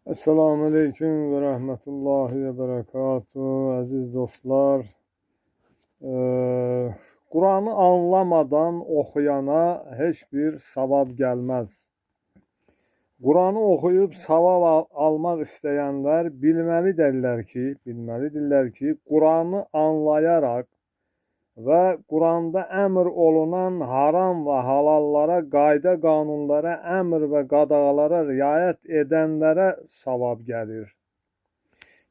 Esselamu Aleyküm ve Rahmetullahi ve Berekatuhu. Aziz dostlar, Kur'an'ı anlamadan okuyana hiçbir savab gelmez. Kur'an'ı okuyup savab almak isteyenler bilmelidirler ki Kur'an'ı anlayarak ve Kur'an'da emir olunan haram ve halallara, qayda qanunlara, emir ve qadağalara riayet edenlere savab gelir.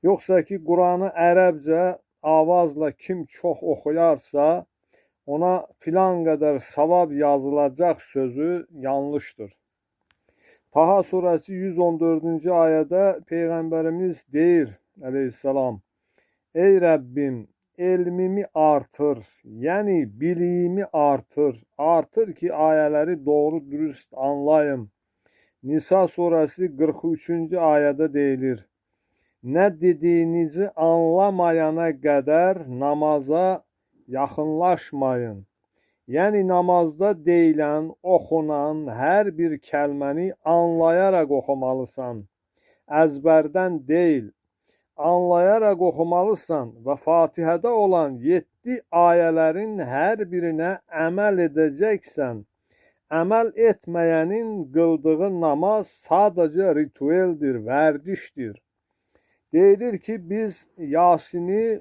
Yoksa ki Kur'an'ı ərəbcə avazla kim çox oxuyarsa, ona filan qədər savab yazılacaq sözü yanlışdır. Taha suresi 114. ayədə Peyğəmbərimiz deyir aleyhisselam, ey Rəbbim, elmimi artır, yəni biliyimi artır ki ayələri doğru dürüst anlayım. Nisa suresi 43. ayədə deyilir, nə dediyinizi anlamayana qədər namaza yaxınlaşmayın. Yəni namazda deyilən, oxunan hər bir kəlməni anlayaraq oxumalısan. Əzbərdən deyil, anlayaraq oxumalısan və Fatihədə olan 7 ayələrin hər birinə əməl edəcəksən. Əməl etməyənin qıldığı namaz sadəcə ritüeldir, vərdişdir. Deyilir ki, biz Yasin'i,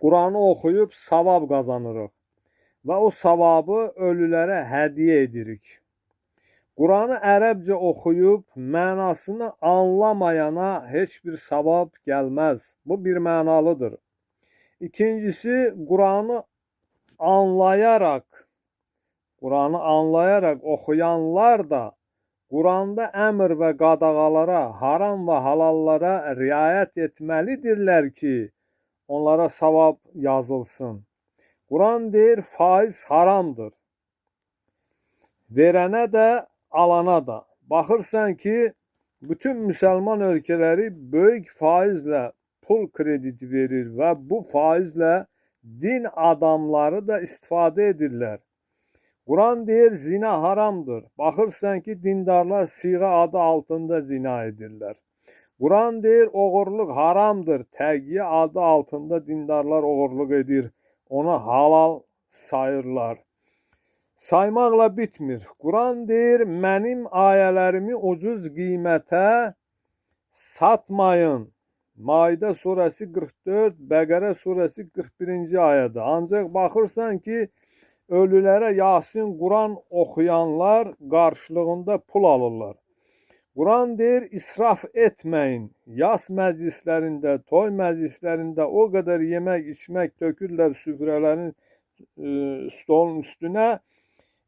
Kur'an'ı okuyup savab kazanırıq və o savabı ölülərə hədiyyə edirik. Kur'an'ı ərəbcə oxuyub mənasını anlamayana heç bir savab gəlməz. Bu bir mənalıdır. İkincisi, Kur'an'ı anlayarak oxuyanlar da Kur'an'da əmr və qadağalara, haram və halallara riayət etməlidirlər ki, onlara savab yazılsın. Kur'an deyir, faiz haramdır. Verənə də, alana da. Baxırsan ki, bütün Müslüman ölkələri böyük faizlə pul krediti verir və bu faizlə din adamları da istifadə edirlər. Kur'an deyir, zina haramdır. Baxırsan ki, dindarlar siğa adı altında zina edirlər. Kur'an deyir, oğurluq haramdır. Təqiyyə adı altında dindarlar oğurluq edir. Onu halal sayırlar. Saymaqla bitmir. Kur'an deyir, mənim ayələrimi ucuz qiymətə satmayın. Maidə suresi 44, Bəqərə suresi 41. ayədə. Ancaq baxırsan ki, ölülərə Yasin, Kur'an oxuyanlar qarşılığında pul alırlar. Kur'an deyir, israf etməyin. Yas məclislərində, toy məclislərində o qədər yemək, içmək tökürlər süfrələrin stolun üstünə,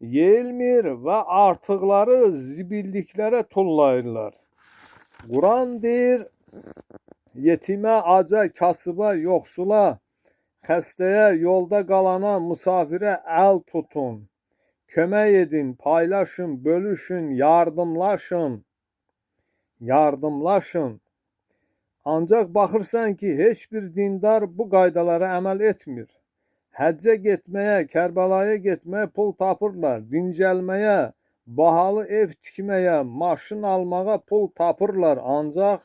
yeyilmir və artıqları zibildiklərə tullayırlar. Kur'an deyir, yetimə, aca, kasıba, yoxsula, xəstəyə, yolda qalana, musafirə əl tutun, kömək edin, paylaşın, bölüşün, yardımlaşın. Ancaq baxırsan ki, heç bir dindar bu qaydalara əməl etmir. Həccə getməyə, Kərbəlaya getməyə pul tapırlar, dincəlməyə, bahalı ev tikməyə, maşın almağa pul tapırlar. Ancaq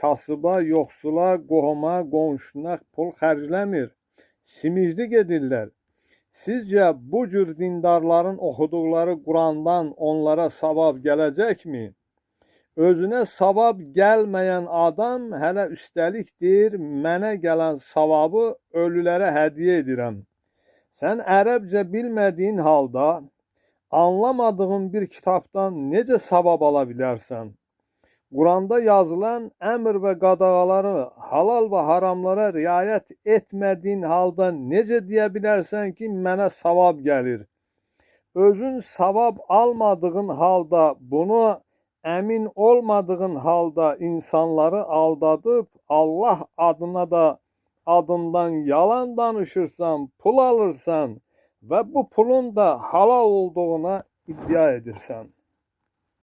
kasıba, yoxsula, qohuma, qonşuna pul xərcləmir. Simiclik edirlər. Sizcə bu cür dindarların oxuduqları Kur'an'dan onlara savab gələcəkmi? Özünə savab gəlməyən adam hələ üstəlik deyir, mənə gələn savabı ölülərə hədiyyə edirəm. Sən ərəbcə bilmədiyin halda, anlamadığın bir kitabdan necə savab ala bilərsən? Kur'an'da yazılan əmr və qadağaları, halal və haramlara riayət etmədiyin halda necə deyə bilərsən ki, mənə savab gəlir? Özün savab almadığın halda, bunu əmin olmadığın halda insanları aldadıb, Allah adından yalan danışırsan, pul alırsan və bu pulun da halal olduğuna iddia edirsən.